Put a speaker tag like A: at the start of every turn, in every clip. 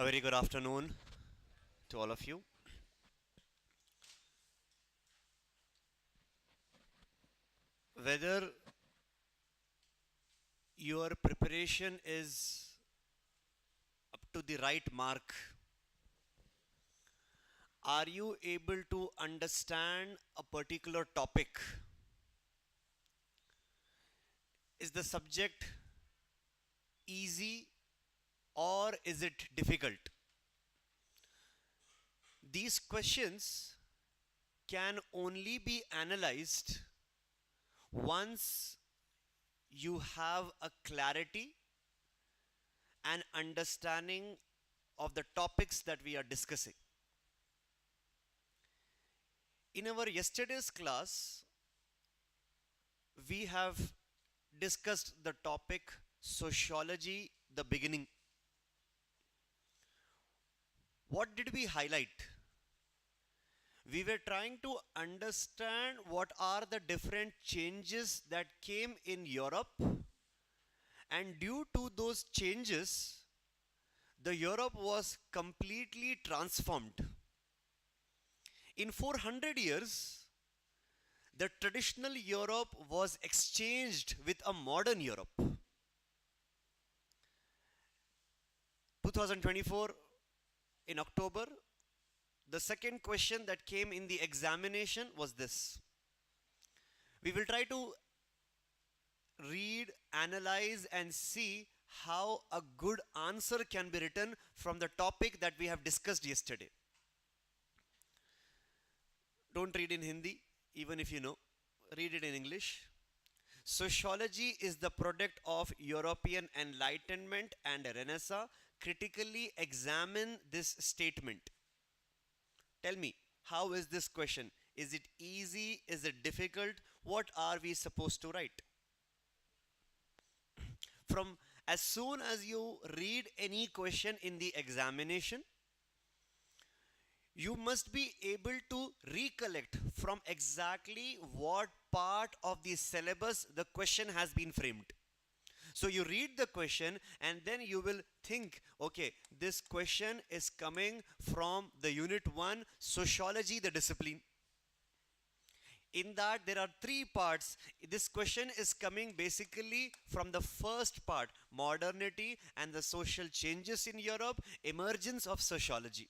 A: A very good afternoon to all of you. Whether your preparation is up to the right mark, are you able to understand a particular topic? Is the subject easy or is it difficult? These questions can only be analyzed once you have a clarity and understanding of the topics that we are discussing. In our yesterday's class, we have discussed the topic sociology, the beginning. What did we highlight? We were trying to understand what are the different changes that came in Europe, and due to those changes, the Europe was completely transformed. In 400 years, the traditional Europe was exchanged with a modern Europe. 2024 in October, the second question that came in the examination was this. We will try to read, analyze, and see how a good answer can be written from the topic that we have discussed yesterday. Don't read in Hindi, even if you know. Read it in English. Sociology is the product of European Enlightenment and Renaissance. Critically examine this statement. Tell me, how is this question? Is it easy? Is it difficult? What are we supposed to write? From as soon as you read any question in the examination, you must be able to recollect from exactly what part of the syllabus the question has been framed. So you read the question and then you will think, okay, this question is coming from the unit 1, sociology, the discipline. In that there are 3 parts. This question is coming basically from the first part, modernity and the social changes in Europe, emergence of sociology.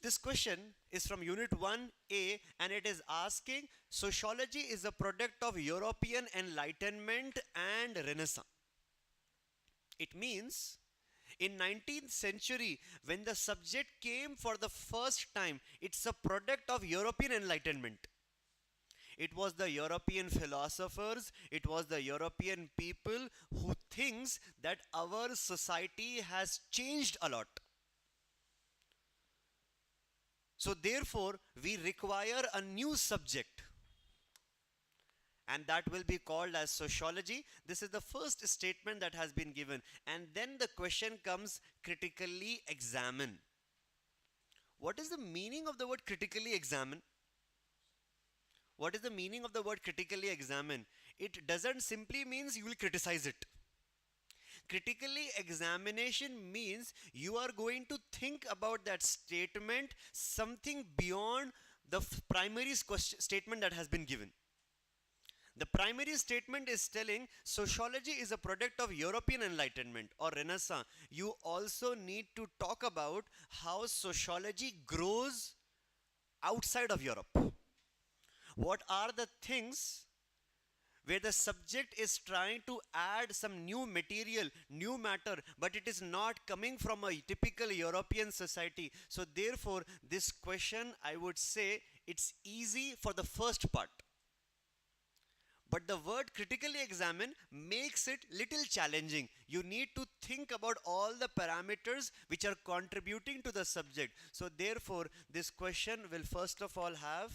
A: This question is from Unit 1A and it is asking, sociology is a product of European Enlightenment and Renaissance. It means in 19th century, when the subject came for the first time, it's a product of European Enlightenment. It was the European philosophers, it was the European people who thinks that our society has changed a lot. So therefore, we require a new subject, and that will be called as sociology. This is the first statement that has been given, and then the question comes, critically examine. What is the meaning of the word critically examine? What is the meaning of the word critically examine? It doesn't simply means you will criticize it. Critically examination means you are going to think about that statement, something beyond the primary statement that has been given. The primary statement is telling sociology is a product of European Enlightenment or Renaissance. You also need to talk about how sociology grows outside of Europe. What are the things where the subject is trying to add some new material, new matter, but it is not coming from a typical European society. So therefore, this question, I would say, it's easy for the first part. But the word critically examine makes it little challenging. You need to think about all the parameters which are contributing to the subject. So therefore, this question will first of all have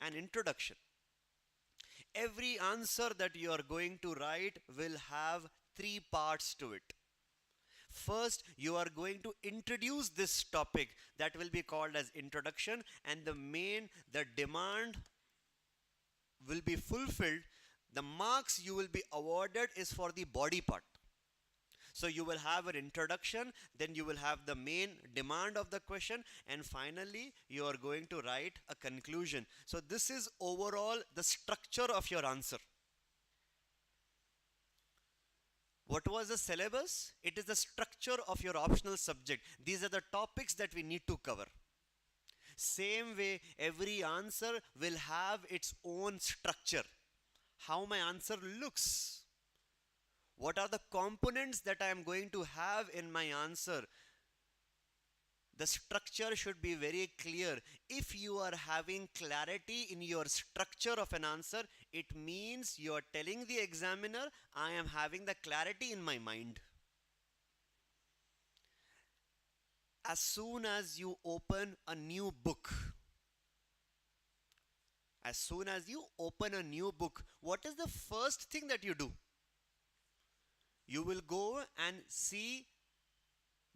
A: an introduction. Every answer that you are going to write will have 3 parts to it. First, you are going to introduce this topic, that will be called as introduction, and the demand will be fulfilled. The marks you will be awarded is for the body part. So you will have an introduction, then you will have the main demand of the question, and finally you are going to write a conclusion. So this is overall the structure of your answer. What was the syllabus? It is the structure of your optional subject. These are the topics that we need to cover. Same way, every answer will have its own structure. How my answer looks. What are the components that I am going to have in my answer? The structure should be very clear. If you are having clarity in your structure of an answer, it means you are telling the examiner, I am having the clarity in my mind. As soon as you open a new book, what is the first thing that you do? You will go and see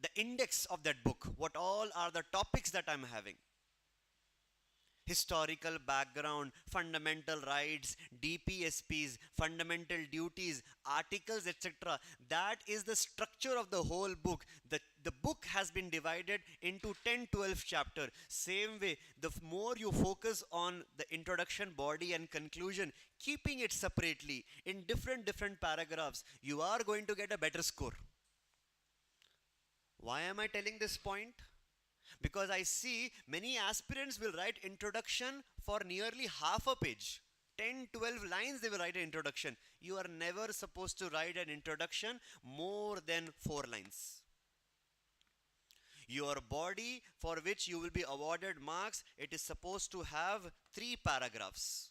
A: the index of that book. What all are the topics that I'm having? Historical background, fundamental rights, DPSPs, fundamental duties, articles, etc. That is the structure of the whole book. The book has been divided into 10-12 chapters. Same way, the more you focus on the introduction, body and conclusion, keeping it separately in different paragraphs, you are going to get a better score. Why am I telling this point? Because I see many aspirants will write introduction for nearly half a page. 10-12 lines they will write an introduction. You are never supposed to write an introduction more than 4 lines. Your body, for which you will be awarded marks, it is supposed to have 3 paragraphs.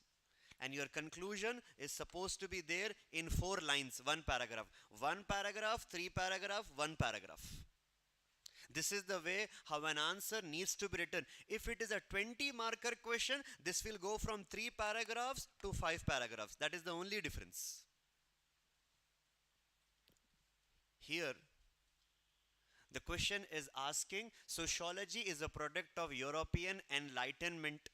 A: And your conclusion is supposed to be there in 4 lines, 1 paragraph. 1 paragraph, 3 paragraph, 1 paragraph. This is the way how an answer needs to be written. If it is a 20 marker question, this will go from 3 paragraphs to 5 paragraphs. That is the only difference. Here, the question is asking, sociology is a product of European Enlightenment.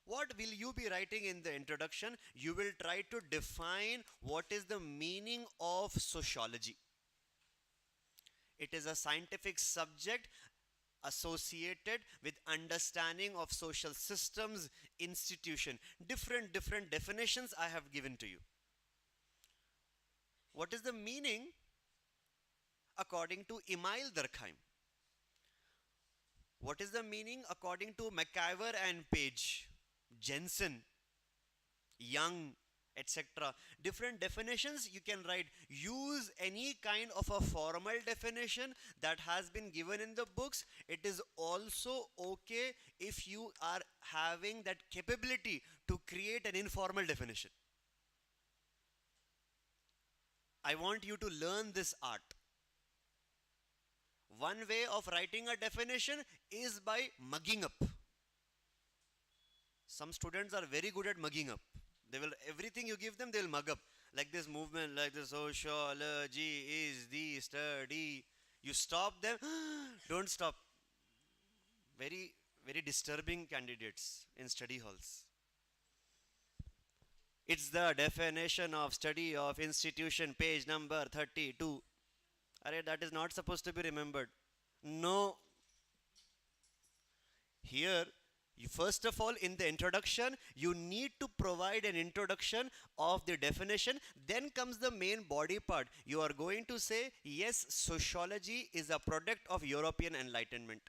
A: What will you be writing in the introduction? You will try to define what is the meaning of sociology. It is a scientific subject associated with understanding of social systems, institution. Different definitions I have given to you. What is the meaning according to Emile Durkheim? What is the meaning according to McIver and Page, Jensen, Young, etc. Different definitions you can write. Use any kind of a formal definition that has been given in the books. It is also okay if you are having that capability to create an informal definition. I want you to learn this art. One way of writing a definition is by mugging up. Some students are very good at mugging up. They will, everything you give them, they will mug up. Like this movement, like the sociology is the study. You stop them, don't stop. Very disturbing candidates in study halls. It's the definition of study of institution, page number 32. Arey, that is not supposed to be remembered. No. Here, first of all, in the introduction, you need to provide an introduction of the definition. Then comes the main body part. You are going to say, yes, sociology is a product of European Enlightenment.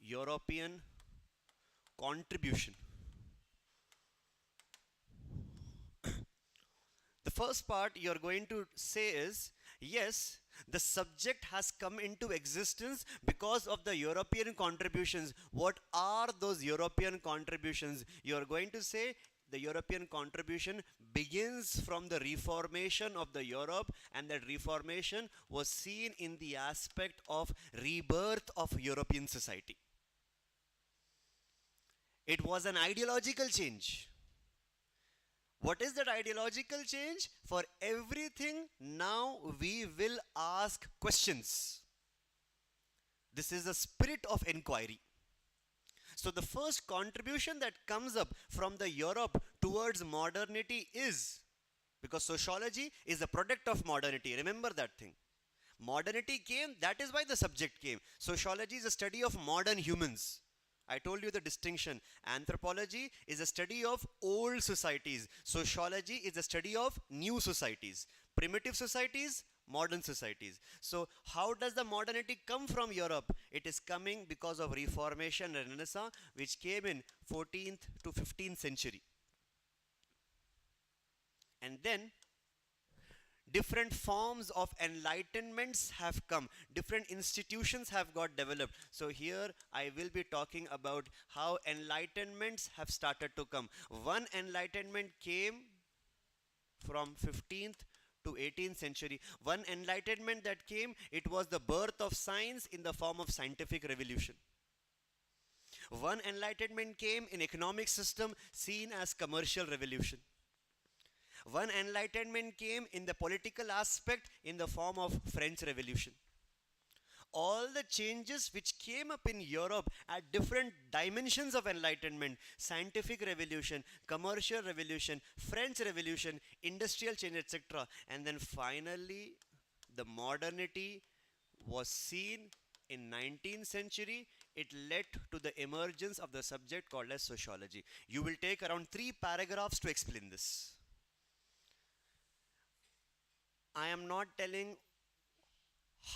A: European contribution. The first part you are going to say is, yes, the subject has come into existence because of the European contributions. What are those European contributions? You are going to say the European contribution begins from the reformation of the Europe, and that reformation was seen in the aspect of rebirth of European society. It was an ideological change. What is that ideological change? For everything, now we will ask questions. This is the spirit of inquiry. So the first contribution that comes up from the Europe towards modernity is because sociology is a product of modernity. Remember that thing. Modernity came, that is why the subject came. Sociology is a study of modern humans. I told you the distinction. Anthropology is a study of old societies. Sociology is a study of new societies. Primitive societies, modern societies. So, how does the modernity come from Europe? It is coming because of Reformation and Renaissance, which came in 14th to 15th century. And then different forms of enlightenments have come, different institutions have got developed. So here I will be talking about how enlightenments have started to come. One enlightenment came from 15th to 18th century. One enlightenment that came, it was the birth of science in the form of scientific revolution. One enlightenment came in economic system seen as commercial revolution. One enlightenment came in the political aspect in the form of French Revolution. All the changes which came up in Europe at different dimensions of enlightenment, scientific revolution, commercial revolution, French Revolution, industrial change, etc. And then finally, the modernity was seen in 19th century. It led to the emergence of the subject called as sociology. You will take around 3 paragraphs to explain this. I am not telling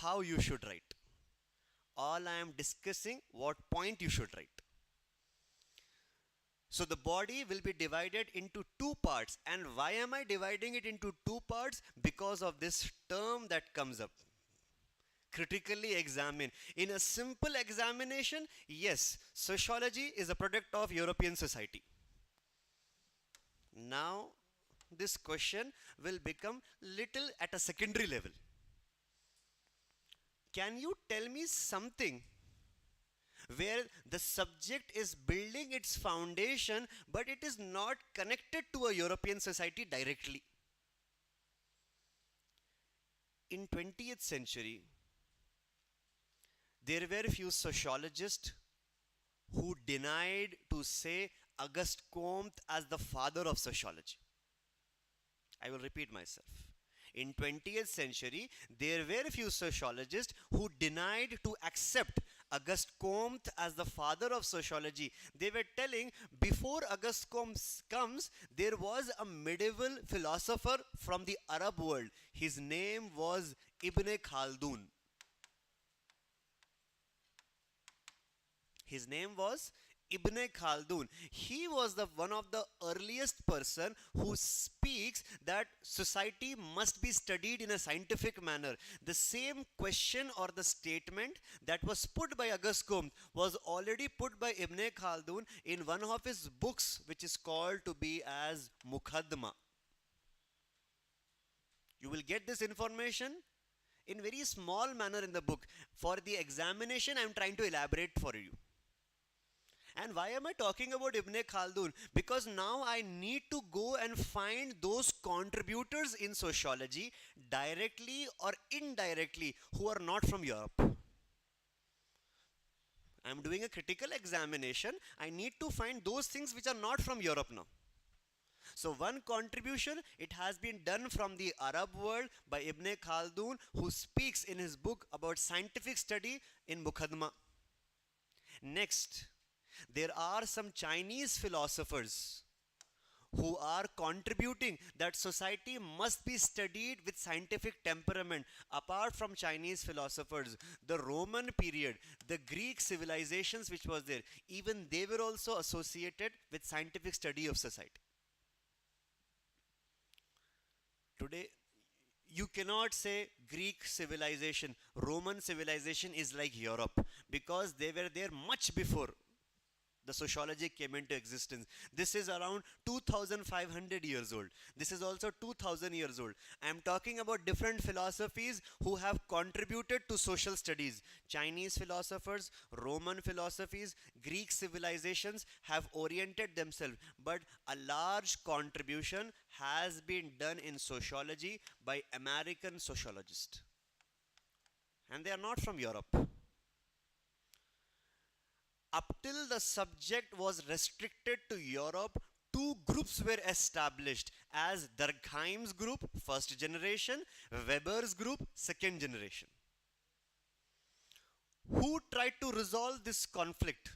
A: how you should write. All I am discussing what point you should write. So the body will be divided into 2 parts. And why am I dividing it into 2 parts? Because of this term that comes up. Critically examine. In a simple examination, yes, sociology is a product of European society. Now, this question will become little at a secondary level. Can you tell me something where the subject is building its foundation, but it is not connected to a European society directly? In 20th century, there were few sociologists who denied to say Auguste Comte as the father of sociology. I will repeat myself. In 20th century, there were few sociologists who denied to accept Auguste Comte as the father of sociology. They were telling before Auguste Comte comes, there was a medieval philosopher from the Arab world. His name was Ibn Khaldun. His name was Ibn Khaldun. He was the one of the earliest person who speaks that society must be studied in a scientific manner. The same question or the statement that was put by Auguste Comte was already put by Ibn Khaldun in one of his books, which is called to be as Muqaddimah. You will get this information in very small manner in the book. For the examination, I am trying to elaborate for you. And why am I talking about Ibn Khaldun? Because now I need to go and find those contributors in sociology directly or indirectly who are not from Europe. I am doing a critical examination. I need to find those things which are not from Europe now. So one contribution, it has been done from the Arab world by Ibn Khaldun, who speaks in his book about scientific study in Muqaddimah. Next, there are some Chinese philosophers who are contributing that society must be studied with scientific temperament. Apart from Chinese philosophers, the Roman period, the Greek civilizations which was there, even they were also associated with scientific study of society. Today, you cannot say Greek civilization, Roman civilization is like Europe, because they were there much before the sociology came into existence. This is around 2500 years old. This is also 2000 years old. I am talking about different philosophies who have contributed to social studies. Chinese philosophers, Roman philosophies, Greek civilizations have oriented themselves, but a large contribution has been done in sociology by American sociologists. And they are not from Europe. Up till the subject was restricted to Europe, two groups were established as Durkheim's group, first generation, Weber's group, second generation. Who tried to resolve this conflict?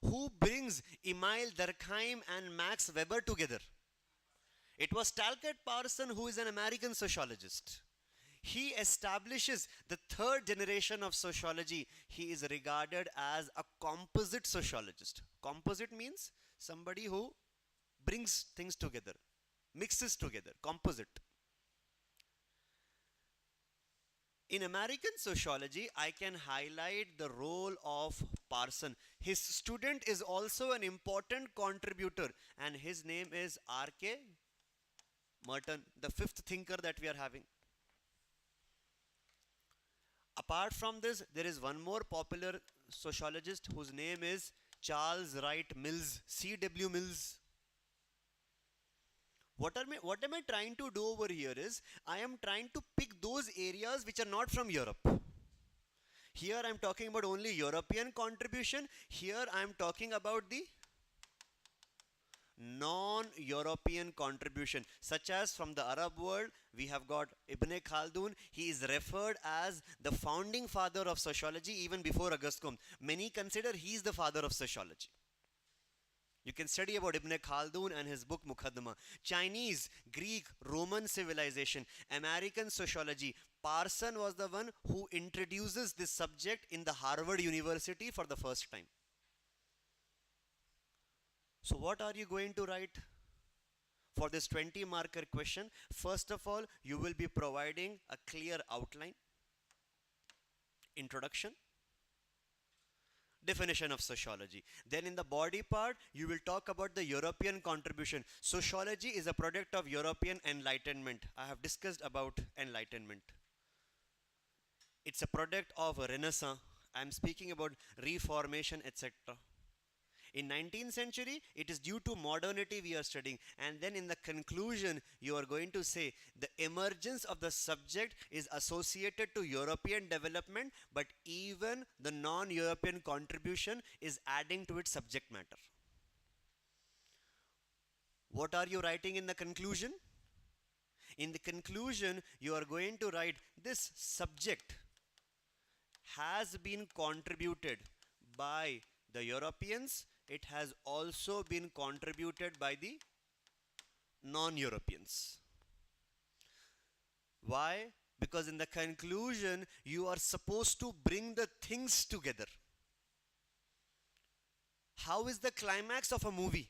A: Who brings Emile Durkheim and Max Weber together? It was Talcott Parson, who is an American sociologist. He establishes the third generation of sociology. He is regarded as a composite sociologist. Composite means somebody who brings things together, mixes together, composite. In American sociology, I can highlight the role of Parson. His student is also an important contributor, and his name is R.K. Merton, the fifth thinker that we are having. Apart from this, there is one more popular sociologist whose name is Charles Wright Mills, C.W. Mills. What am I trying to do over here is, I am trying to pick those areas which are not from Europe. Here I am talking about only European contribution. Here I am talking about the non-European contribution, such as from the Arab world, we have got Ibn Khaldun. He is referred as the founding father of sociology even before Auguste Comte. Many consider he is the father of sociology. You can study about Ibn Khaldun and his book Muqaddimah. Chinese, Greek, Roman civilization, American sociology. Parson was the one who introduces this subject in the Harvard University for the first time. So what are you going to write for this 20 marker question? First of all, you will be providing a clear outline, introduction, definition of sociology. Then in the body part, you will talk about the European contribution. Sociology is a product of European enlightenment. I have discussed about enlightenment. It's a product of a Renaissance. I am speaking about Reformation, etc. In 19th century, it is due to modernity we are studying. And then in the conclusion, you are going to say the emergence of the subject is associated to European development, but even the non-European contribution is adding to its subject matter. What are you writing in the conclusion? In the conclusion, you are going to write this subject has been contributed by the Europeans. It has also been contributed by the non-Europeans. Why? Because in the conclusion, you are supposed to bring the things together. How is the climax of a movie?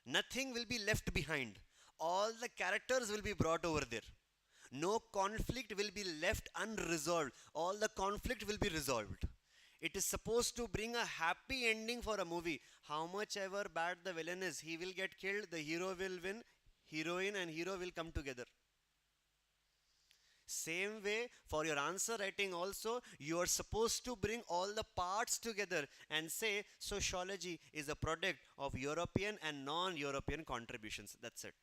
A: Nothing will be left behind. All the characters will be brought over there. No conflict will be left unresolved. All the conflict will be resolved. It is supposed to bring a happy ending for a movie. How much ever bad the villain is, he will get killed, the hero will win, heroine and hero will come together. Same way, for your answer writing also, you are supposed to bring all the parts together and say sociology is a product of European and non-European contributions. That's it.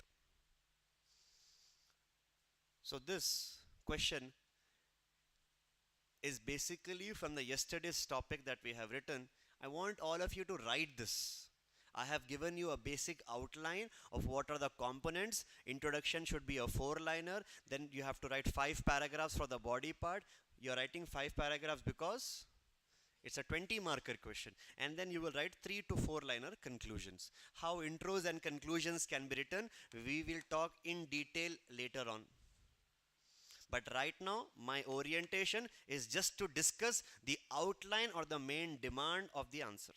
A: So this question is basically from the yesterday's topic that we have written. I want all of you to write this. I have given you a basic outline of what are the components. Introduction should be a 4-liner. Then you have to write 5 paragraphs for the body part. You are writing 5 paragraphs because it's a 20 marker question. And then you will write 3 to 4-liner conclusions. How intros and conclusions can be written, we will talk in detail later on. But right now, my orientation is just to discuss the outline or the main demand of the answer.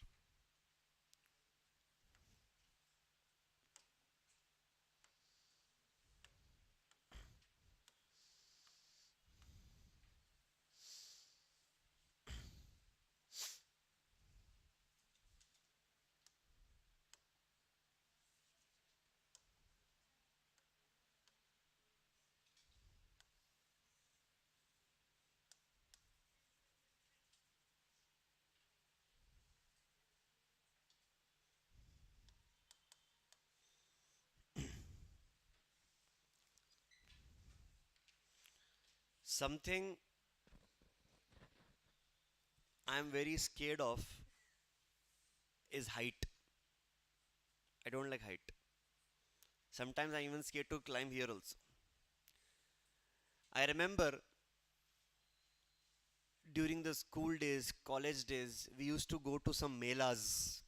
A: Something I am very scared of is height. I don't like height. Sometimes I'm even scared to climb here also. I remember during the school days, college days, we used to go to some melas,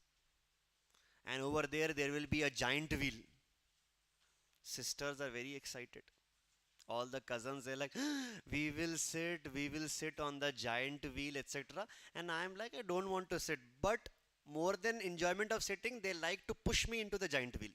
A: and over there will be a giant wheel. Sisters are very excited. All the cousins, they're like, we will sit on the giant wheel, etc. And I'm like, I don't want to sit. But more than enjoyment of sitting, they like to push me into the giant wheel.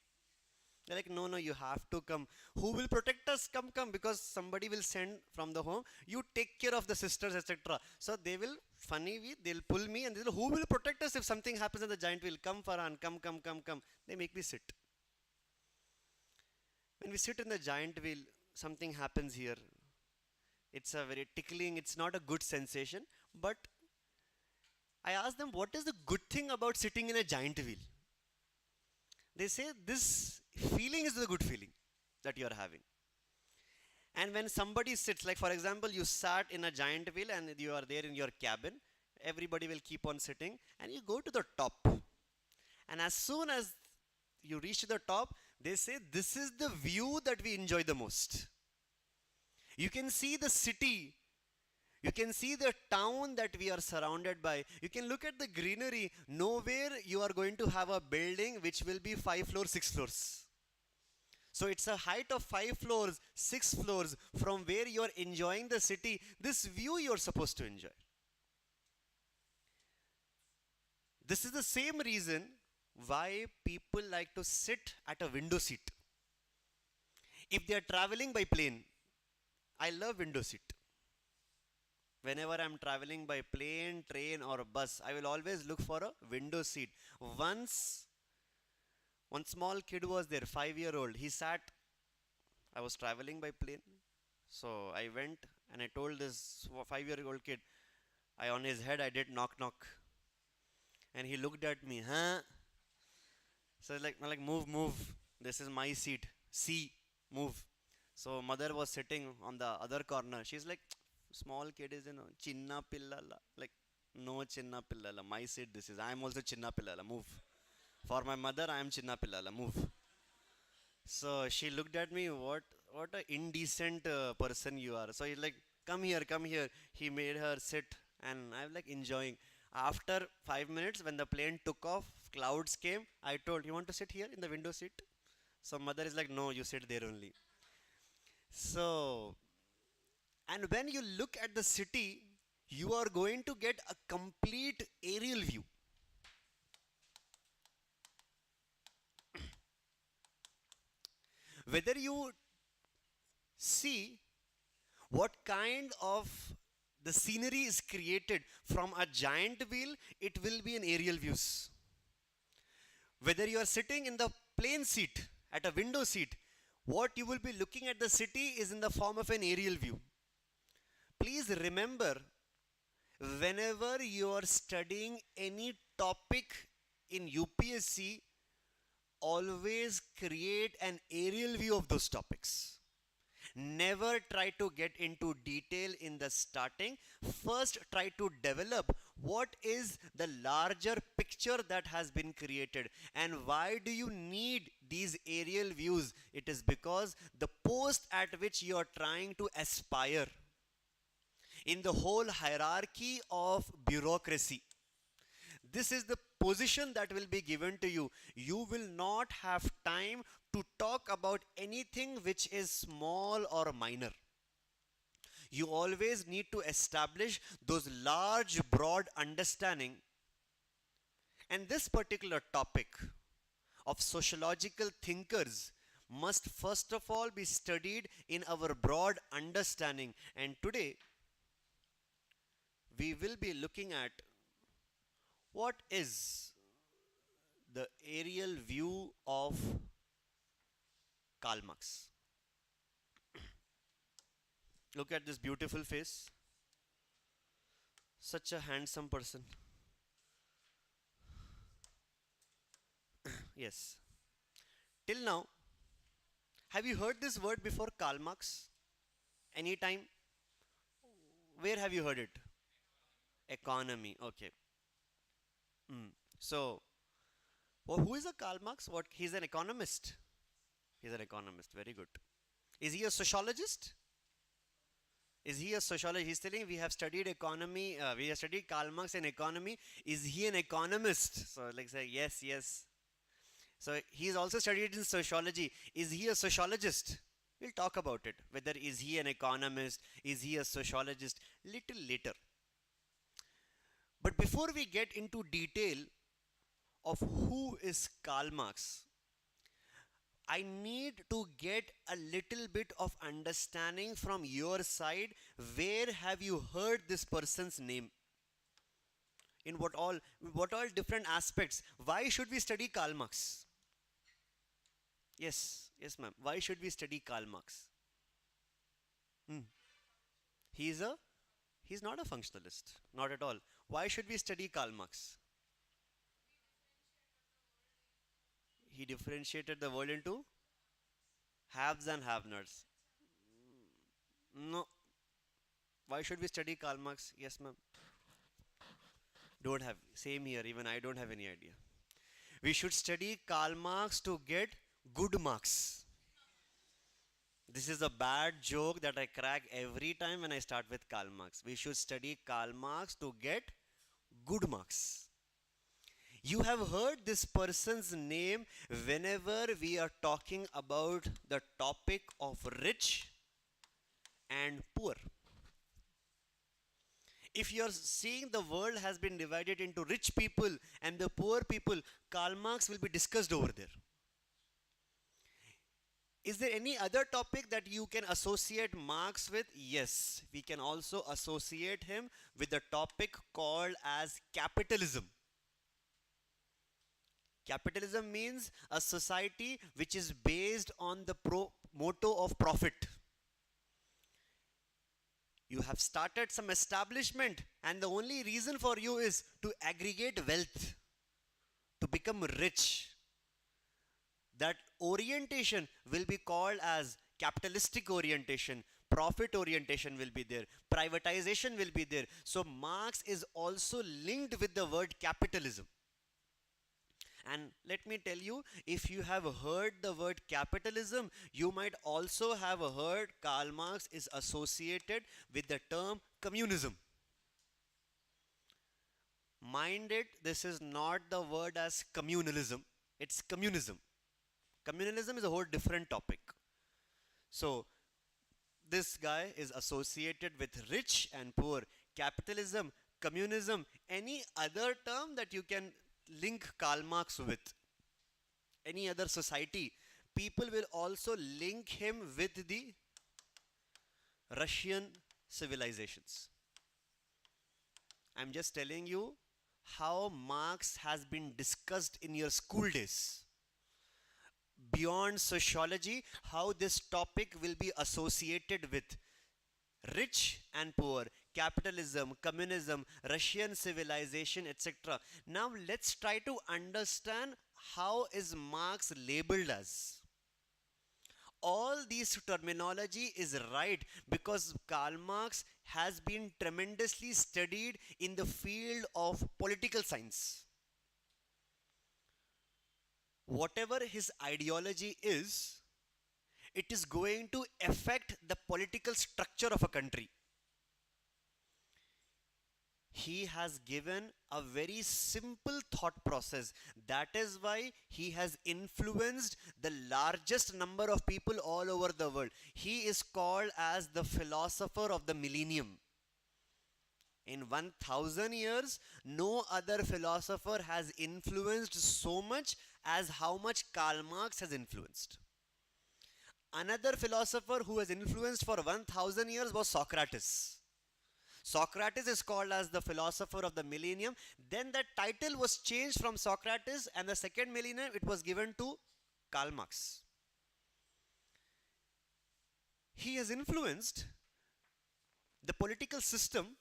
A: They're like, no, no, you have to come. Who will protect us? Come, come, because somebody will send from the home. You take care of the sisters, etc. So they will, funny me, they'll pull me and they'll, who will protect us if something happens in the giant wheel? Come, Farhan, come, come, come, come. They make me sit. When we sit in the giant wheel, something happens here. It's a very tickling, it's not a good sensation. But I asked them, what is the good thing about sitting in a giant wheel? They say this feeling is the good feeling that you are having. And when somebody sits, like for example, you sat in a giant wheel and you are there in your cabin, everybody will keep on sitting and you go to the top. And as soon as you reach the top, they say this is the view that we enjoy the most. You can see the city. You can see the town that we are surrounded by. You can look at the greenery. Nowhere you are going to have a building which will be 5 floors, 6 floors. So it's a height of 5 floors, 6 floors from where you are enjoying the city. This view you are supposed to enjoy. This is the same reason why people like to sit at a window seat. If they are traveling by plane, I love window seat. Whenever I'm traveling by plane, train or bus, I will always look for a window seat. Once, one small kid was there, 5-year-old. He sat, I was traveling by plane. So I went and I told this 5-year-old kid, on his head I did knock knock. And he looked at me, huh? So like move, move. This is my seat. See, move. So mother was sitting on the other corner. She's like, small kid is, chinna pillala. Like, no chinna pillala. My seat this is. I am also chinna pillala. Move. For my mother, I am chinna pillala. Move. So she looked at me. What a indecent person you are. So he's like, come here, come here. He made her sit, and I'm like enjoying. After 5 minutes, when the plane took off, clouds came. I told, you want to sit here in the window seat? So mother is like, no, you sit there only. So, and when you look at the city, you are going to get a complete aerial view. Whether you see what kind of the scenery is created from a giant wheel, it will be an aerial views. Whether you are sitting in the plane seat, at a window seat, what you will be looking at the city is in the form of an aerial view. Please remember, whenever you are studying any topic in UPSC, always create an aerial view of those topics. Never try to get into detail in the starting. First, try to develop what is the larger picture that has been created and why do you need these aerial views. It is because the post at which you are trying to aspire in the whole hierarchy of bureaucracy, this is the position that will be given to you. You will not have time to talk about anything which is small or minor. You always need to establish those large, broad understanding. And this particular topic of sociological thinkers must first of all be studied in our broad understanding. And today, we will be looking at what is the aerial view of Karl Marx. Look at this beautiful face. Such a handsome person. Yes. Till now, have you heard this word before, Karl Marx? Anytime? Where have you heard it? Economy. Okay. So, Well, who is a Karl Marx? What? He's an economist. He's an economist. Very good. Is he a sociologist? Is he a sociologist? He's telling we have studied economy. We have studied Karl Marx in economy. Is he an economist? So like say yes, yes. So he's also studied in sociology. Is he a sociologist? We'll talk about it. Whether is he an economist? Is he a sociologist? Little later. But before we get into detail of who is Karl Marx, I need to get a little bit of understanding from your side. Where have you heard this person's name? In what all different aspects? Why should we study Karl Marx? Yes, yes, ma'am. Why should we study Karl Marx? Hmm. He's a he's not a functionalist, not at all. Why should we study Karl Marx? He differentiated the world into haves and have-nots. No. Why should we study Karl Marx? Yes, ma'am. Don't have. Same here. Even I don't have any idea. We should study Karl Marx to get good marks. This is a bad joke that I crack every time when I start with Karl Marx. We should study Karl Marx to get good marks. You have heard this person's name whenever we are talking about the topic of rich and poor. If you are seeing the world has been divided into rich people and the poor people, Karl Marx will be discussed over there. Is there any other topic that you can associate Marx with? Yes, we can also associate him with the topic called as capitalism. Capitalism means a society which is based on the motto of profit. You have started some establishment and the only reason for you is to aggregate wealth, to become rich. That orientation will be called as capitalistic orientation. Profit orientation will be there. Privatization will be there. So Marx is also linked with the word capitalism. And let me tell you, if you have heard the word capitalism, you might also have heard Karl Marx is associated with the term communism. Mind it, this is not the word as communalism, it's communism. Communalism is a whole different topic. So, this guy is associated with rich and poor. Capitalism, communism, any other term that you can link Karl Marx with, any other society, people will also link him with the Russian civilizations. I'm just telling you how Marx has been discussed in your school days. Beyond sociology, how this topic will be associated with rich and poor, capitalism, communism, Russian civilization, etc. Now let's try to understand how is Marx labeled as. All these terminology is right because Karl Marx has been tremendously studied in the field of political science. Whatever his ideology is, it is going to affect the political structure of a country. He has given a very simple thought process. That is why he has influenced the largest number of people all over the world. He is called as the philosopher of the millennium. In 1000 years, no other philosopher has influenced so much as how much Karl Marx has influenced. Another philosopher who has influenced for 1000 years was Socrates. Socrates is called as the philosopher of the millennium. Then that title was changed from Socrates, and the second millennium it was given to Karl Marx. He has influenced the political system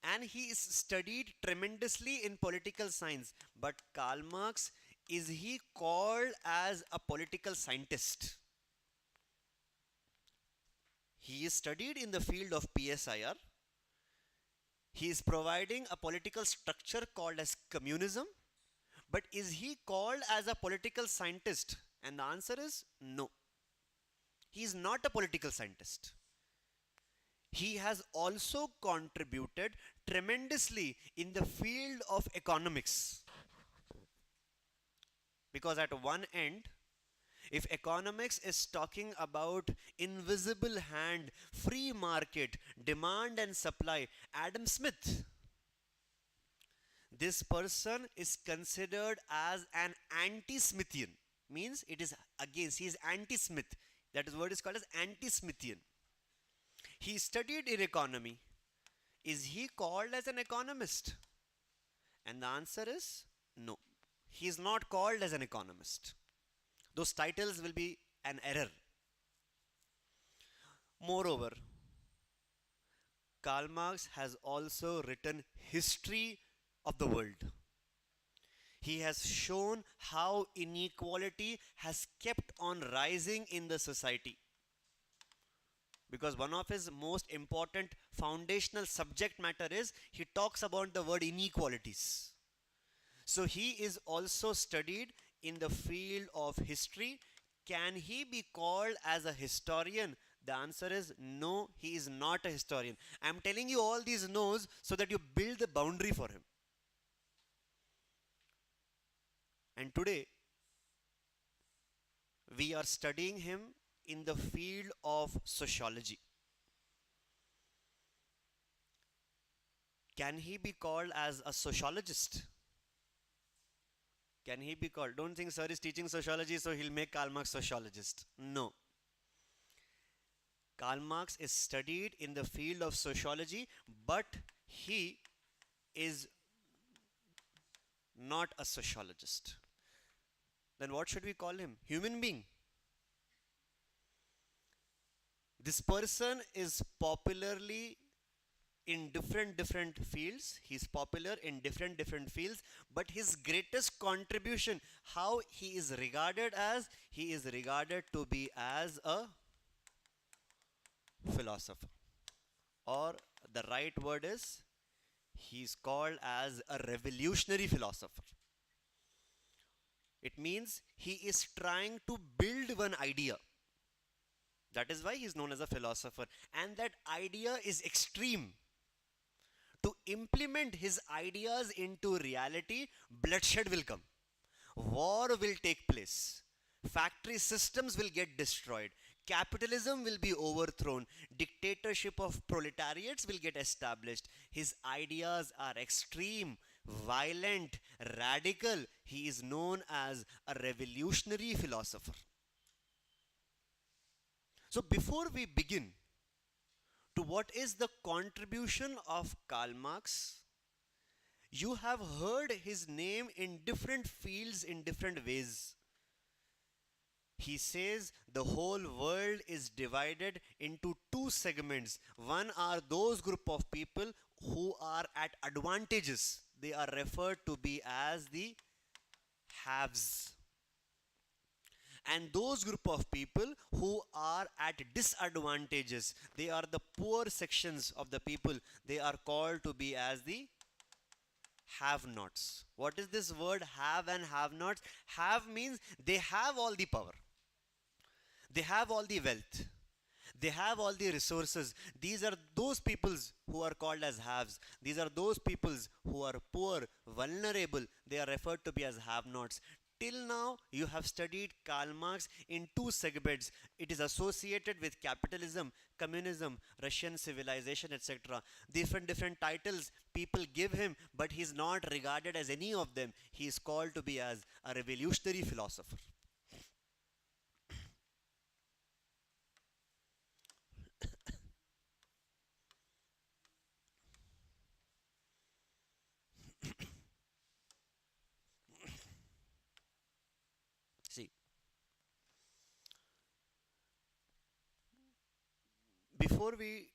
A: and he is studied tremendously in political science. But Karl Marx, is he called as a political scientist? He is studied in the field of PSIR. He is providing a political structure called as communism, But is he called as a political scientist? And the answer is no. He is not a political scientist. He has also contributed tremendously in the field of economics. Because at one end, if economics is talking about invisible hand, free market, demand and supply, Adam Smith, this person is considered as an anti-Smithian. Means it is against, he is anti-Smith. That is word is called as anti-Smithian. He studied in economy. Is he called as an economist? And the answer is no. He is not called as an economist. Those titles will be an error. Moreover, Karl Marx has also written history of the world. He has shown how inequality has kept on rising in the society. Because one of his most important foundational subject matter is he talks about the word inequalities. So he is also studied in the field of history. Can he be called as a historian? The answer is no, he is not a historian. I am telling you all these no's so that you build the boundary for him. And today, we are studying him in the field of sociology. Can he be called as a sociologist? Can he be called? Don't think sir is teaching sociology, so he'll make Karl Marx sociologist. No. Karl Marx is studied in the field of sociology, but he is not a sociologist. Then what should we call him? Human being. This person is popularly in different fields. He's popular in different fields, but his greatest contribution, how he is regarded as, he is regarded to be as a philosopher. Or the right word is, he's called as a revolutionary philosopher. It means he is trying to build one idea. That is why he is known as a philosopher. And that idea is extreme. To implement his ideas into reality, bloodshed will come. War will take place. Factory systems will get destroyed. Capitalism will be overthrown. Dictatorship of proletariats will get established. His ideas are extreme, violent, radical. He is known as a revolutionary philosopher. So before we begin to what is the contribution of Karl Marx, you have heard his name in different fields in different ways. He says the whole world is divided into two segments. One are those group of people who are at advantages. They are referred to be as the haves. And those group of people who are at disadvantages, they are the poor sections of the people. They are called to be as the have-nots. What is this word have and have-nots? Have means they have all the power. They have all the wealth. They have all the resources. These are those peoples who are called as haves. These are those peoples who are poor, vulnerable. They are referred to be as have-nots. Till now, you have studied Karl Marx in two segments. It is associated with capitalism, communism, Russian civilization, etc. Different titles people give him, but he is not regarded as any of them. He is called to be as a revolutionary philosopher. See, before we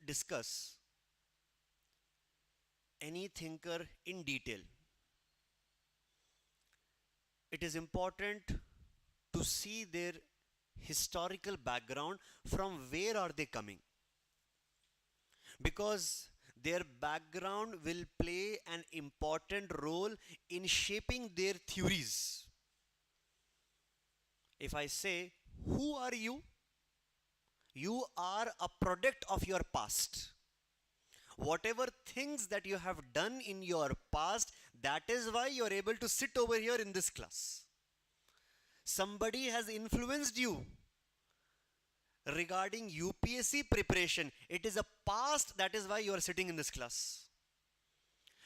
A: discuss any thinker in detail, it is important to see their historical background, from where are they coming. Because their background will play an important role in shaping their theories. If I say, who are you? You are a product of your past. Whatever things that you have done in your past, that is why you are able to sit over here in this class. Somebody has influenced you regarding UPSC preparation. It is a past, that is why you are sitting in this class.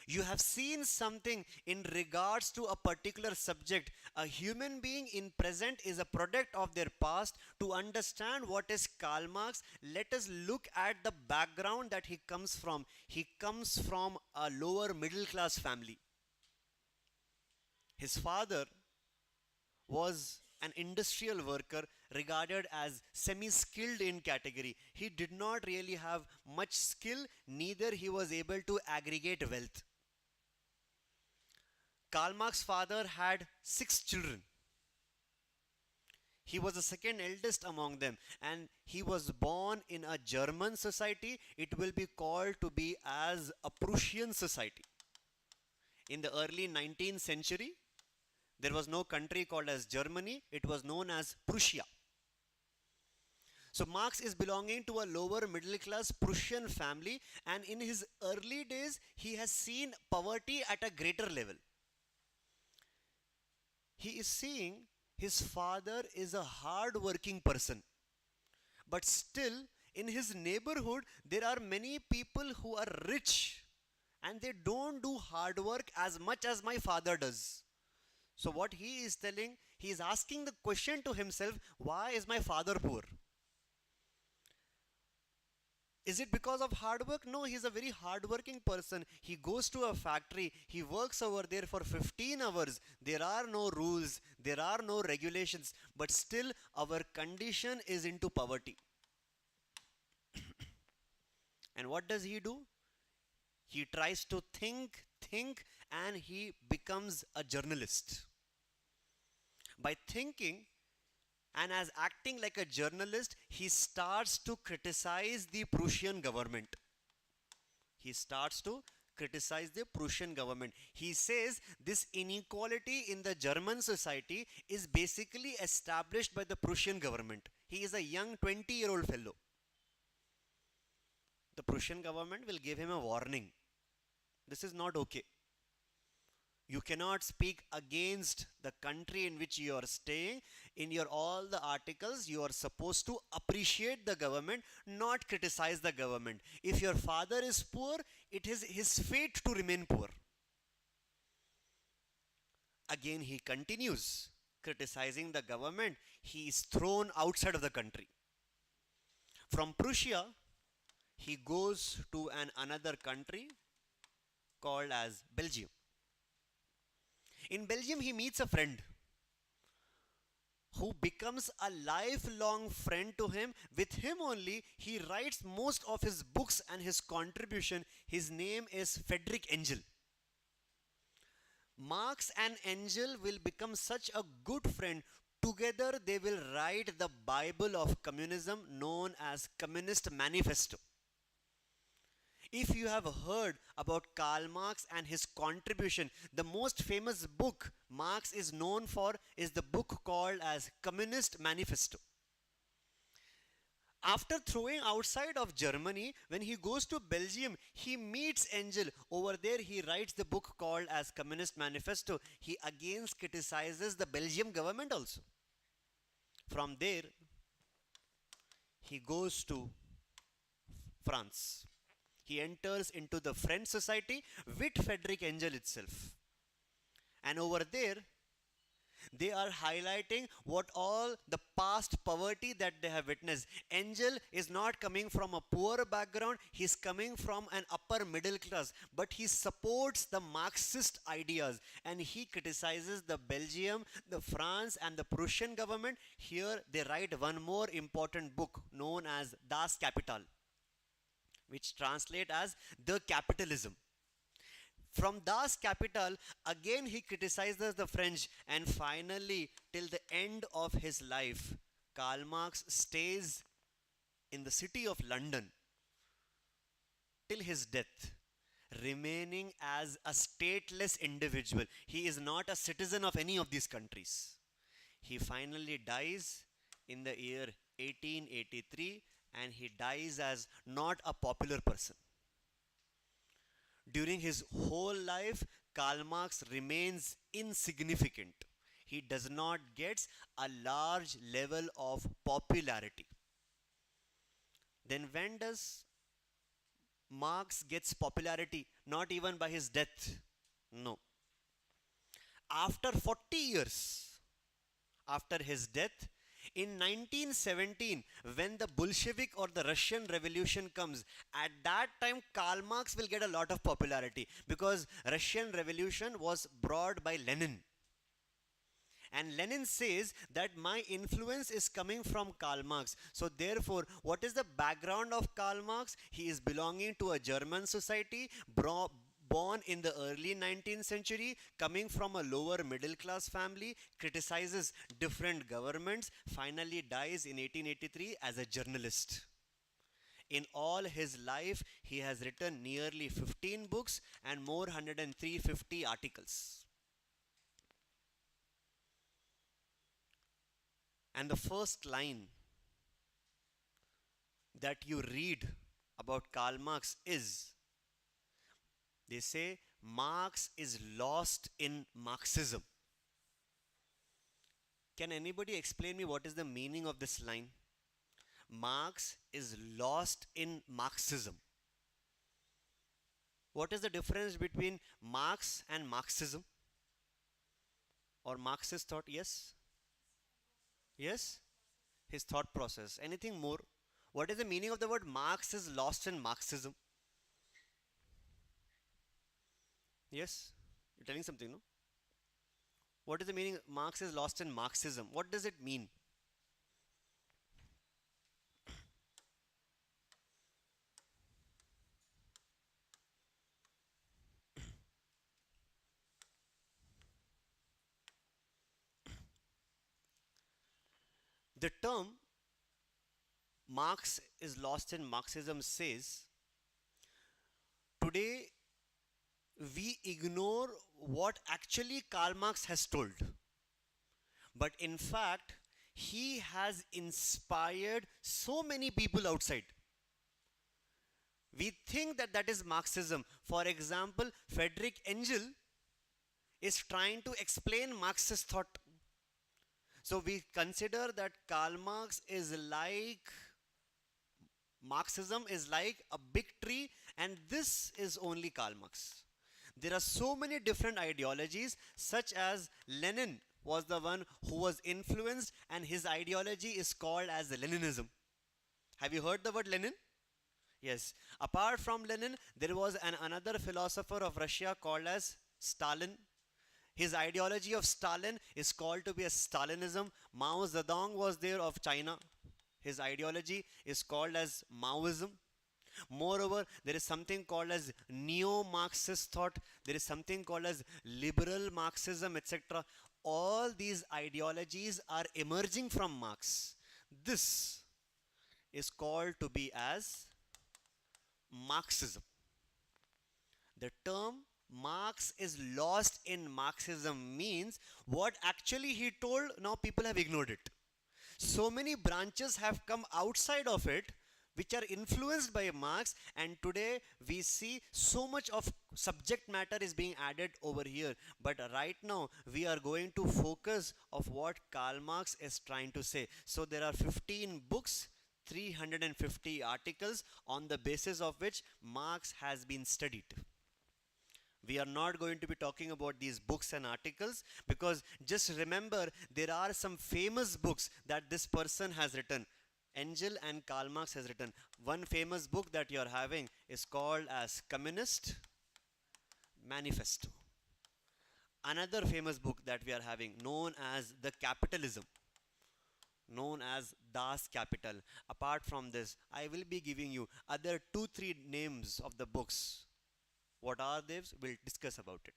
A: You have seen something in regards to a particular subject. A human being in present is a product of their past. To understand what is Karl Marx, let us look at the background that he comes from. He comes from a lower middle class family. His father was an industrial worker regarded as semi-skilled in category. He did not really have much skill, neither he was able to aggregate wealth. Karl Marx's father had 6 children. He was the second eldest among them, and he was born in a German society. It will be called to be as a Prussian society. In the early 19th century, there was no country called as Germany. It was known as Prussia. So Marx is belonging to a lower middle class Prussian family, and in his early days, he has seen poverty at a greater level. He is seeing his father is a hard-working person. But still, in his neighborhood, there are many people who are rich and they don't do hard work as much as my father does. So what he is telling, he is asking the question to himself, why is my father poor? Is it because of hard work? No, he's a very hard-working person. He goes to a factory, he works over there for 15 hours. There are no rules, there are no regulations, but still our condition is into poverty. And what does he do? He tries to think, and he becomes a journalist. By thinking, and as acting like a journalist, he starts to criticize the Prussian government. He starts to criticize the Prussian government. He says this inequality in the German society is basically established by the Prussian government. He is a young 20-year-old fellow. The Prussian government will give him a warning. This is not okay. You cannot speak against the country in which you are staying. In your all the articles, you are supposed to appreciate the government, not criticize the government. If your father is poor, it is his fate to remain poor. Again, he continues criticizing the government. He is thrown outside of the country. From Prussia, he goes to another country called as Belgium. In Belgium, he meets a friend who becomes a lifelong friend to him. With him only, he writes most of his books and his contribution. His name is Friedrich Engel. Marx and Engel will become such a good friend. Together, they will write the Bible of communism known as Communist Manifesto. If you have heard about Karl Marx and his contribution, the most famous book Marx is known for is the book called as Communist Manifesto. After throwing outside of Germany, when he goes to Belgium, he meets Engel. Over there, he writes the book called as Communist Manifesto. He again criticizes the Belgium government also. From there, he goes to France. He enters into the French society with Friedrich Engel itself. And over there, they are highlighting what all the past poverty that they have witnessed. Engel is not coming from a poor background, he is coming from an upper middle class, but he supports the Marxist ideas and he criticizes the Belgium, the France and the Prussian government. Here they write one more important book known as Das Kapital, which translate as the capitalism. From Das Kapital, again he criticizes the French, and finally, till the end of his life, Karl Marx stays in the city of London till his death, remaining as a stateless individual. He is not a citizen of any of these countries. He finally dies in the year 1883, and he dies as not a popular person. During his whole life, Karl Marx remains insignificant. He does not get a large level of popularity. Then when does Marx gets popularity? Not even by his death. No. After 40 years after his death, in 1917, when the Bolshevik or the Russian Revolution comes, at that time Karl Marx will get a lot of popularity because Russian Revolution was brought by Lenin. And Lenin says that my influence is coming from Karl Marx. So therefore, what is the background of Karl Marx? He is belonging to a German society, born in the early 19th century, coming from a lower middle class family, criticizes different governments, finally dies in 1883 as a journalist. In all his life, he has written nearly 15 books and more 150 articles. And the first line that you read about Karl Marx is, they say, Marx is lost in Marxism. Can anybody explain me what is the meaning of this line? Marx is lost in Marxism. What is the difference between Marx and Marxism? Or Marxist thought? Yes? Yes? His thought process. Anything more? What is the meaning of the word Marx is lost in Marxism? Yes? You're telling something, no? What is the meaning Marx is lost in Marxism? What does it mean? The term Marx is lost in Marxism says, today we ignore what actually Karl Marx has told. But in fact, he has inspired so many people outside. We think that that is Marxism. For example, Friedrich Engel is trying to explain Marxist thought. So we consider that Karl Marx is like, Marxism is like a big tree, and this is only Karl Marx. There are so many different ideologies, such as Lenin was the one who was influenced, and his ideology is called as Leninism. Have you heard the word Lenin? Yes. Apart from Lenin, there was another philosopher of Russia called as Stalin. His ideology of Stalin is called to be a Stalinism. Mao Zedong was there of China. His ideology is called as Maoism. Moreover, there is something called as neo-Marxist thought. There is something called as liberal Marxism, etc. All these ideologies are emerging from Marx. This is called to be as Marxism. The term Marx is lost in Marxism means what actually he told, now people have ignored it. So many branches have come outside of it which are influenced by Marx, and today we see so much of subject matter is being added over here. But right now we are going to focus of what Karl Marx is trying to say. So there are 15 books, 350 articles on the basis of which Marx has been studied. We are not going to be talking about these books and articles, because just remember there are some famous books that this person has written. Engel and Karl Marx has written. One famous book that you are having is called as Communist Manifesto. Another famous book that we are having known as The Capitalism, known as Das Kapital. Apart from this, I will be giving you other 2-3 names of the books. What are they? We'll discuss about it.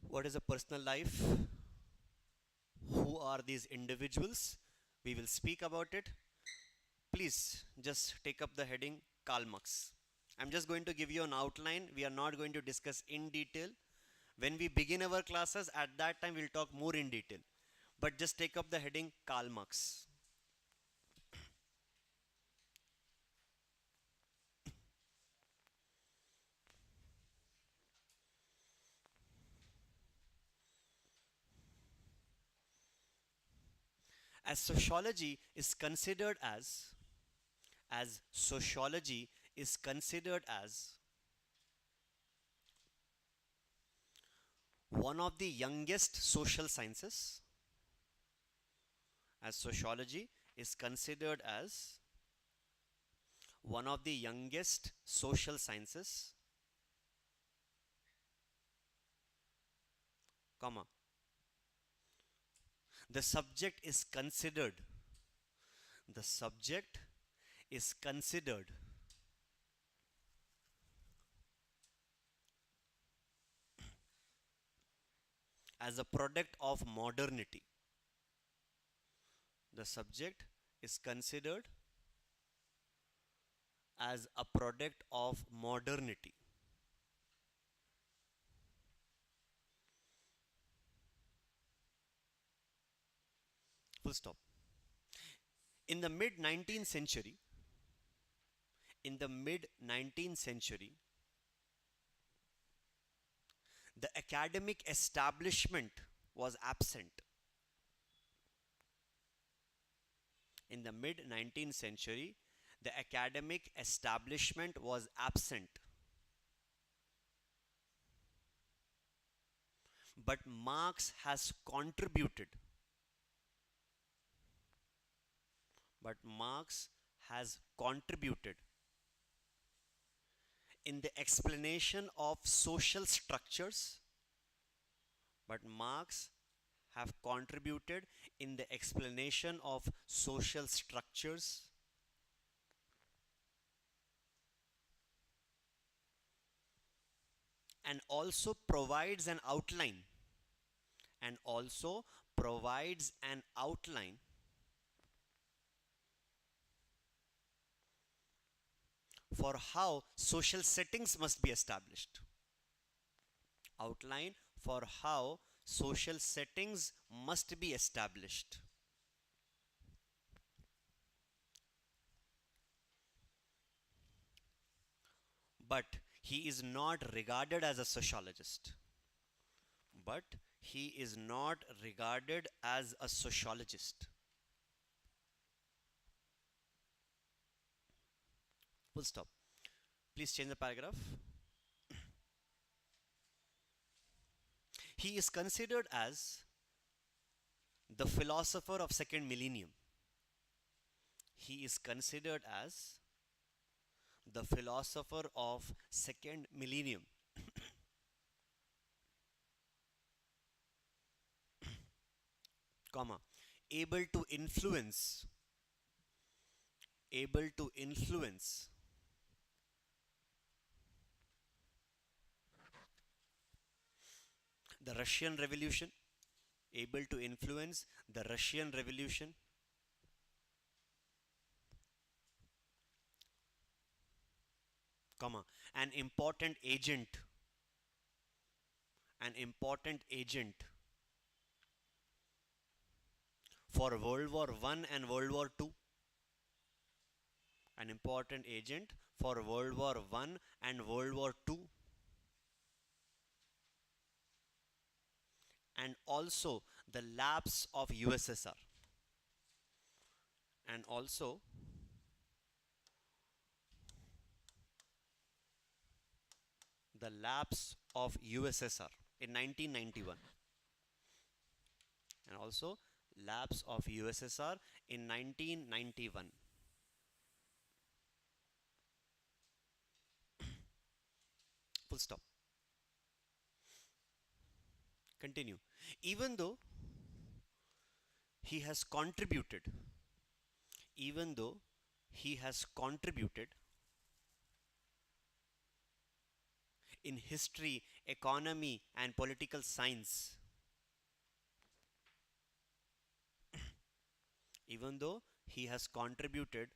A: What is a personal life? Who are these individuals? We will speak about it. Please just take up the heading Karl Marx. I'm just going to give you an outline. We are not going to discuss in detail. When we begin our classes, at that time we'll talk more in detail. But just take up the heading Karl Marx. As sociology is considered as sociology is considered as one of the youngest social sciences, as sociology is considered as one of the youngest social sciences, comma, the subject is considered as a product of modernity. The subject is considered as a product of modernity. Full stop. In the mid 19th century, the academic establishment was absent. In the mid 19th century, the academic establishment was absent. But Marx has contributed. In the explanation of social structures. But Marx have contributed in the explanation of social structures and also provides an outline for how social settings must be established. Outline for how social settings must be established. But he is not regarded as a sociologist. Full stop. Please change the paragraph. He is considered as the philosopher of second millennium. He is considered as the philosopher of second millennium. Comma, able to influence the Russian Revolution, comma, an important agent for World War I and World War II. An important agent for World War I and World War II. And also the lapse of USSR. In 1991. And also lapse of USSR in 1991. Full stop. Continue. Even though he has contributed in history, economy, and political science, even though he has contributed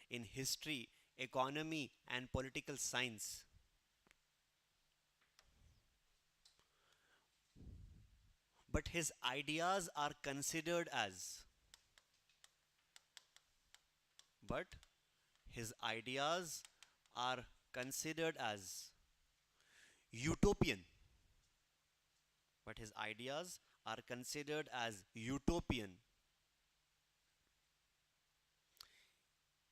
A: in history, economy, and political science. But his ideas are considered as, but his ideas are considered as utopian. But his ideas are considered as utopian.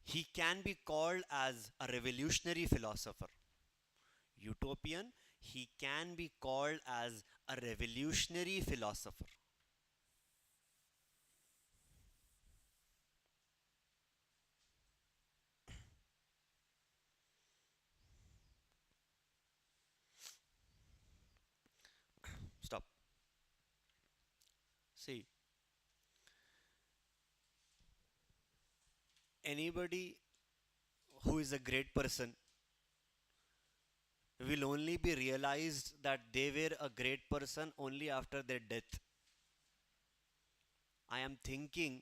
A: He can be called as a revolutionary philosopher. Utopian, he can be called as a revolutionary philosopher. Stop. See, anybody who is a great person will only be realized that they were a great person only after their death. I am thinking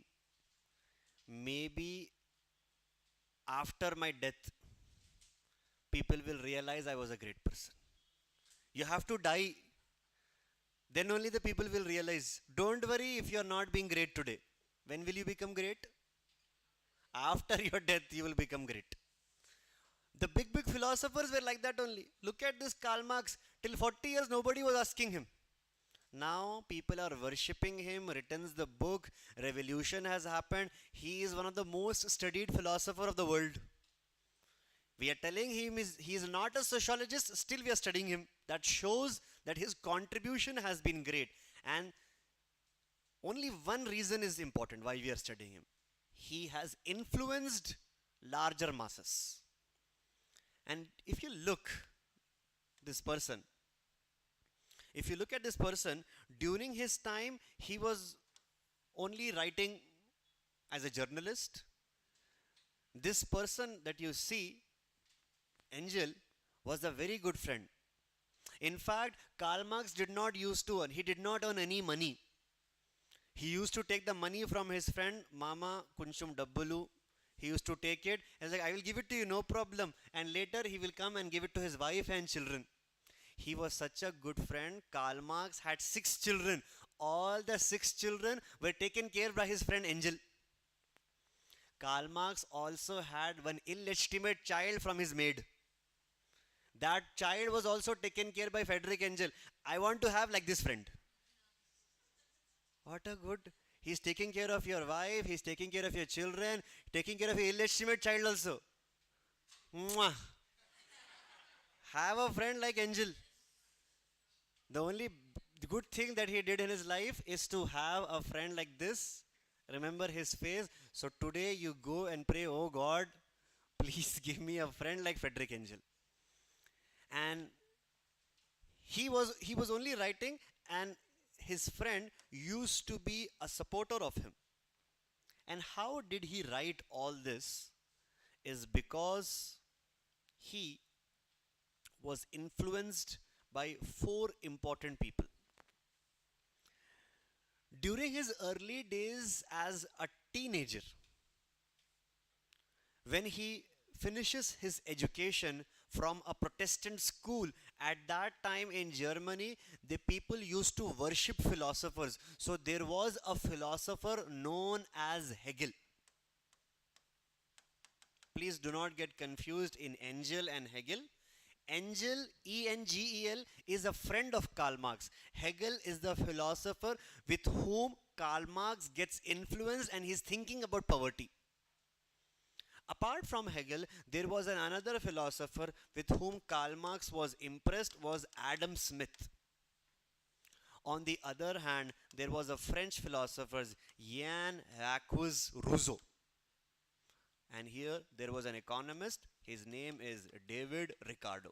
A: maybe after my death, people will realize I was a great person. You have to die, then only the people will realize. Don't worry if you are not being great today. When will you become great? After your death, you will become great. The big philosophers were like that only. Look at this Karl Marx. Till 40 years, nobody was asking him. Now people are worshipping him, written the book, revolution has happened. He is one of the most studied philosopher of the world. We are telling him he is not a sociologist, still we are studying him. That shows that his contribution has been great. And only one reason is important why we are studying him. He has influenced larger masses. And if you look this person, if you look at this person, during his time, he was only writing as a journalist. This person that you see, Angel, was a very good friend. In fact, Karl Marx did not used to earn. He did not earn any money. He used to take the money from his friend, Mama Kunchum Dabbulu. He used to take it. He's like, I will give it to you, no problem. And later he will come and give it to his wife and children. He was such a good friend. Karl Marx had 6 children. All the 6 children were taken care by his friend Angel. Karl Marx also had one illegitimate child from his maid. That child was also taken care by Frederick Engel. I want to have like this friend. What a good. He's taking care of your wife, he's taking care of your children, taking care of your illegitimate child also. Mwah. Have a friend like Angel. The only good thing that he did in his life is to have a friend like this. Remember his face. So today you go and pray, oh God, please give me a friend like Frederick Engel. And he was only writing, and his friend used to be a supporter of him. And how did he write all this? Is because he was influenced by 4 important people. During his early days as a teenager, when he finishes his education from a Protestant school, at that time in Germany, the people used to worship philosophers. So there was a philosopher known as Hegel. Please do not get confused in Engel and Hegel. Engel, E-N-G-E-L, is a friend of Karl Marx. Hegel is the philosopher with whom Karl Marx gets influenced, and he's thinking about poverty. Apart from Hegel, there was another philosopher with whom Karl Marx was impressed, was Adam Smith. On the other hand, there was a French philosopher, Jean-Jacques Rousseau. And here there was an economist, his name is David Ricardo.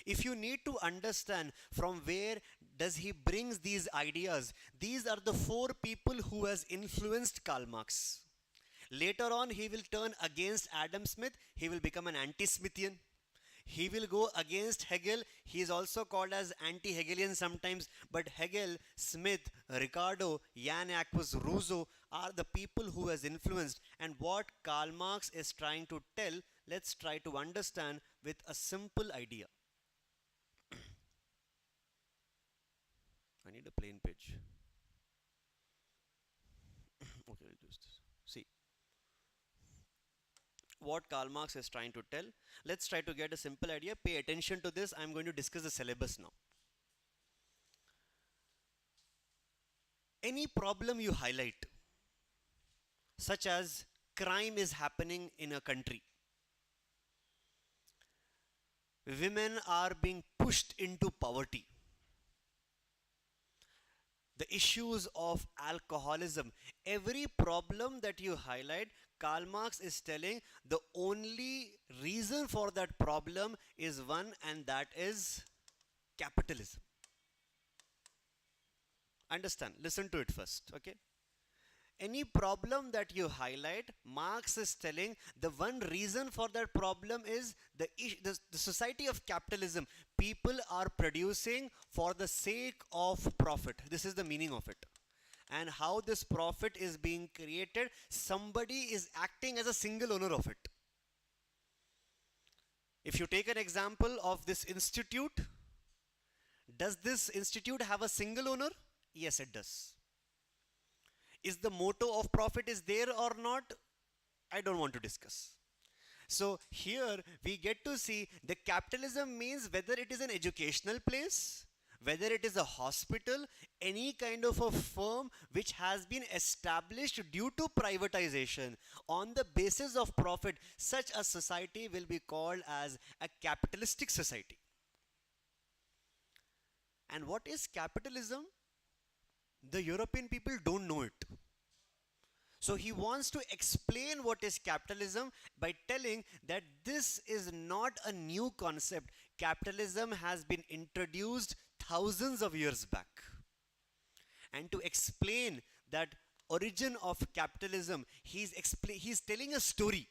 A: If you need to understand from where does he brings these ideas, these are the 4 people who has influenced Karl Marx. Later on, he will turn against Adam Smith. He will become an anti-Smithian. He will go against Hegel. He is also called as anti-Hegelian sometimes. But Hegel, Smith, Ricardo, Jan Jacques Rousseau are the people who has influenced. And what Karl Marx is trying to tell, let's try to understand with a simple idea. I need a plain page. Okay, I'll use this. See what Karl Marx is trying to tell. Let's try to get a simple idea. Pay attention to this. I'm going to discuss the syllabus now. Any problem you highlight, such as crime is happening in a country, women are being pushed into poverty, the issues of alcoholism, every problem that you highlight, Karl Marx is telling the only reason for that problem is one, and that is capitalism. Understand? Listen to it first, okay? Any problem that you highlight, Marx is telling the one reason for that problem is the society of capitalism. People are producing for the sake of profit. This is the meaning of it. And how this profit is being created, somebody is acting as a single owner of it. If you take an example of this institute, does this institute have a single owner? Yes, it does. Is the motto of profit is there or not? I don't want to discuss. So here we get to see the capitalism means whether it is an educational place, whether it is a hospital, any kind of a firm which has been established due to privatization on the basis of profit, such a society will be called as a capitalistic society. And what is capitalism? The European people don't know it. So he wants to explain what is capitalism by telling that this is not a new concept. Capitalism has been introduced thousands of years back. And to explain that origin of capitalism, he's telling a story.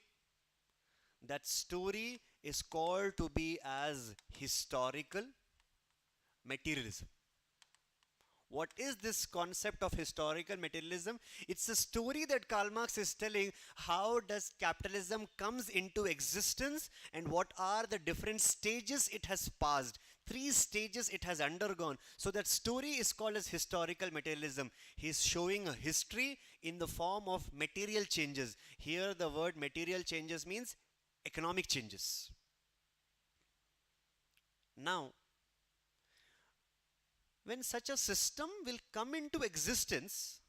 A: That story is called to be as historical materialism. What is this concept of historical materialism? It's a story that Karl Marx is telling how does capitalism comes into existence and what are the different stages it has passed. 3 stages it has undergone. So that story is called as historical materialism. He's showing a history in the form of material changes. Here the word material changes means economic changes. Now, when such a system will come into existence,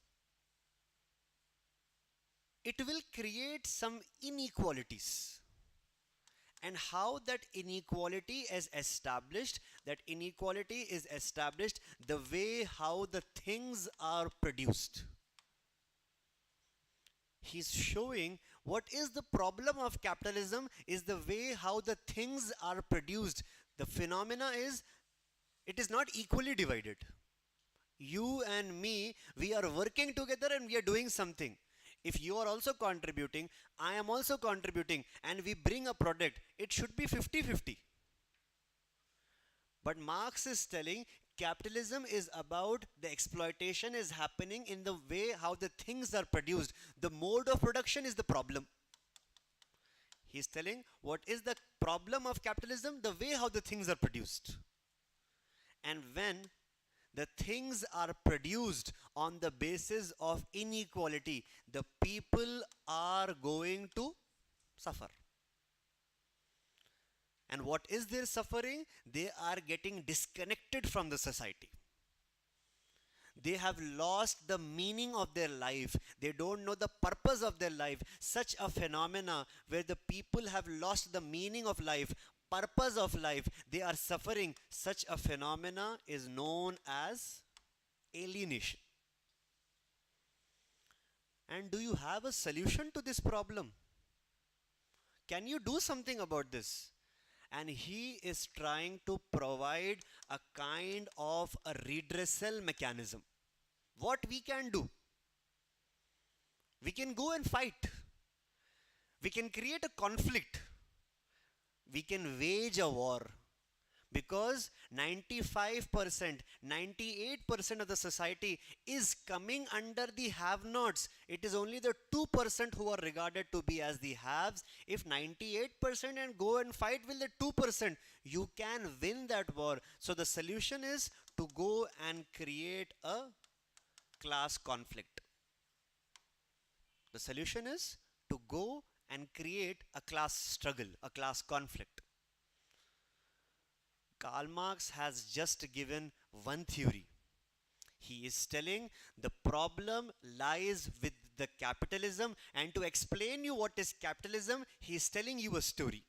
A: it will create some inequalities. And how that inequality is established, the way how the things are produced. He's showing what is the problem of capitalism is the way how the things are produced. The phenomena is it is not equally divided. You and me, we are working together and we are doing something. If you are also contributing, I am also contributing, and we bring a product, it should be 50-50. But Marx is telling capitalism is about the exploitation is happening in the way how the things are produced. The mode of production is the problem. He's telling what is the problem of capitalism? The way how the things are produced. And when the things are produced on the basis of inequality, the people are going to suffer. And what is their suffering? They are getting disconnected from the society. They have lost the meaning of their life. They don't know the purpose of their life. Such a phenomena where the people have lost the meaning of life, purpose of life, they are suffering. Such a phenomena is known as alienation. And do you have a solution to this problem? Can you do something about this? And he is trying to provide a kind of a redressal mechanism. What we can do? We can go and fight. We can create a conflict. we can wage a war, because 95%, 98% of the society is coming under the have-nots. It is only the 2% who are regarded to be as the haves. If 98% and go and fight with the 2%, you can win that war. So the solution is to go and create a class conflict. The solution is to go and create a class struggle, a class conflict. Karl Marx has just given one theory. He is telling the problem lies with the capitalism, and to explain you what is capitalism, he is telling you a story.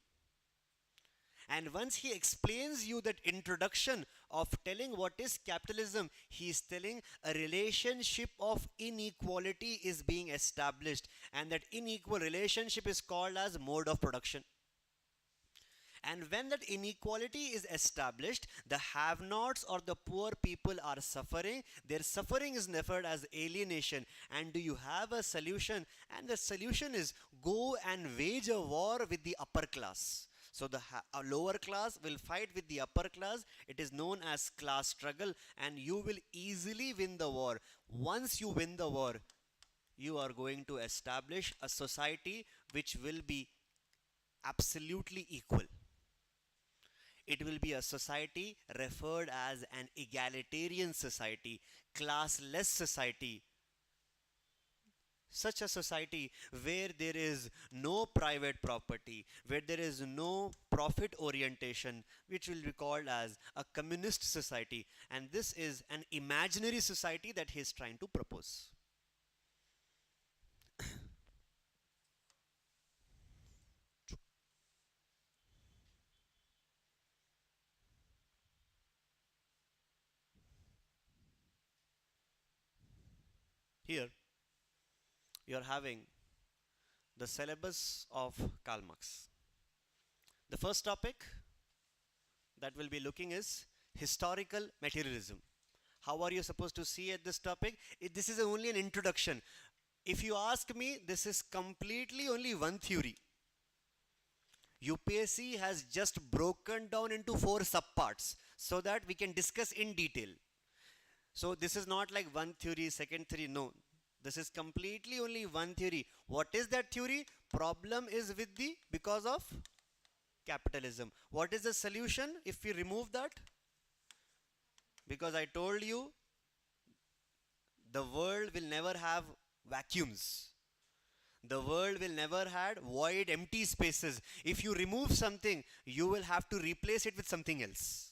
A: And once he explains you that introduction of telling what is capitalism, he is telling a relationship of inequality is being established, and that unequal relationship is called as mode of production. And when that inequality is established, the have-nots or the poor people are suffering. Their suffering is referred as alienation. And do you have a solution? And the solution is go and wage a war with the upper class. So the lower class will fight with the upper class. It is known as class struggle, and you will easily win the war. Once you win the war, you are going to establish a society which will be absolutely equal. It will be a society referred as an egalitarian society, classless society. Such a society where there is no private property, where there is no profit orientation, which will be called as a communist society. And this is an imaginary society that he is trying to propose. Here, you are having the syllabus of Karl Marx. The first topic that we'll be looking is historical materialism. How are you supposed to see at this topic? This is only an introduction. If you ask me, this is completely only one theory. UPSC has just broken down into 4 subparts so that we can discuss in detail. So this is not like one theory, second theory, no. This is completely only one theory. What is that theory? Problem is with the, because of capitalism. What is the solution if we remove that? Because I told you, the world will never have vacuums. The world will never have void, empty spaces. If you remove something, you will have to replace it with something else.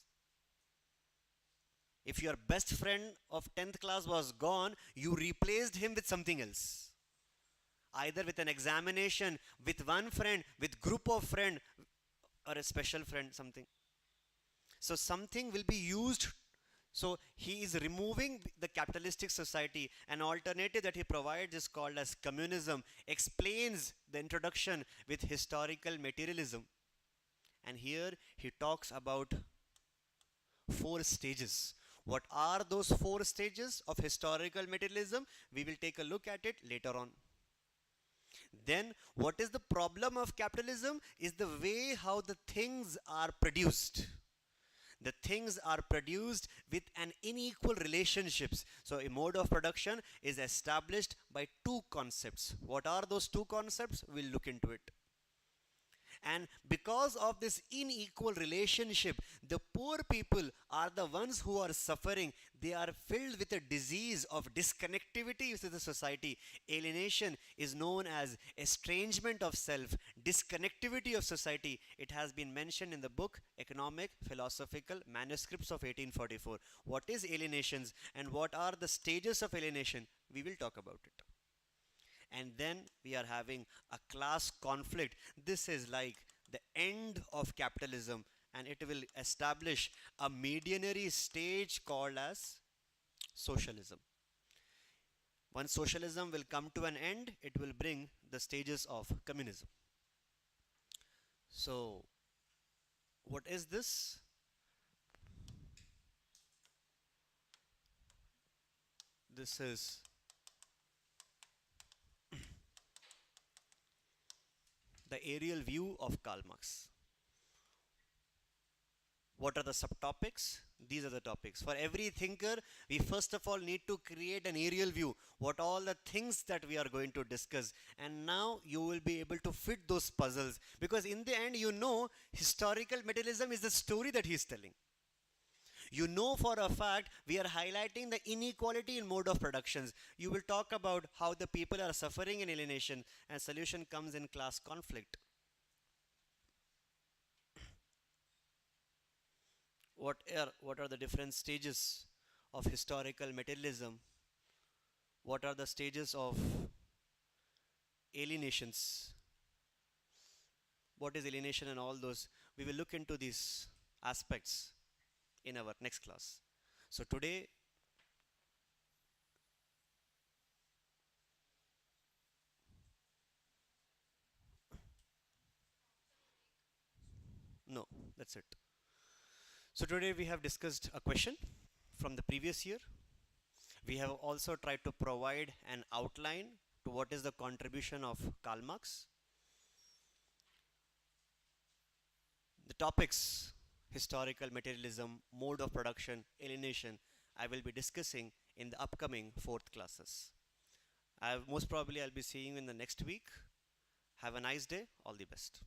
A: If your best friend of 10th class was gone, you replaced him with something else. Either with an examination, with one friend, with group of friend, or a special friend, something. So something will be used. So he is removing the capitalistic society. An alternative that he provides is called as communism. Explains the introduction with historical materialism. And here he talks about 4 stages. What are those 4 stages of historical materialism? We will take a look at it later on. Then, what is the problem of capitalism? Is the way how the things are produced. The things are produced with an unequal relationships. So a mode of production is established by 2 concepts. What are those 2 concepts? We'll look into it. And because of this unequal relationship, the poor people are the ones who are suffering. They are filled with a disease of disconnectivity with the society. Alienation is known as estrangement of self, disconnectivity of society. It has been mentioned in the book Economic Philosophical Manuscripts of 1844. What is alienations and what are the stages of alienation? We will talk about it. And then we are having a class conflict. This is like the end of capitalism, and it will establish a medianary stage called as socialism. Once socialism will come to an end, it will bring the stages of communism. So what is this? This is the aerial view of Karl Marx. What are the subtopics? These are the topics. For every thinker, we first of all need to create an aerial view. What all the things that we are going to discuss. And now you will be able to fit those puzzles. Because in the end, you know, historical materialism is the story that he is telling. You know for a fact we are highlighting the inequality in mode of productions. You will talk about how the people are suffering in alienation and solution comes in class conflict. What are the different stages of historical materialism? What are the stages of alienations? What is alienation and all those? We will look into these aspects in our next class. So today, no, that's it. So today we have discussed a question from the previous year. We have also tried to provide an outline to what is the contribution of Karl Marx. The topics, historical materialism, mode of production, alienation, I will be discussing in the upcoming fourth classes. Most probably I'll be seeing you in the next week. Have a nice day. All the best.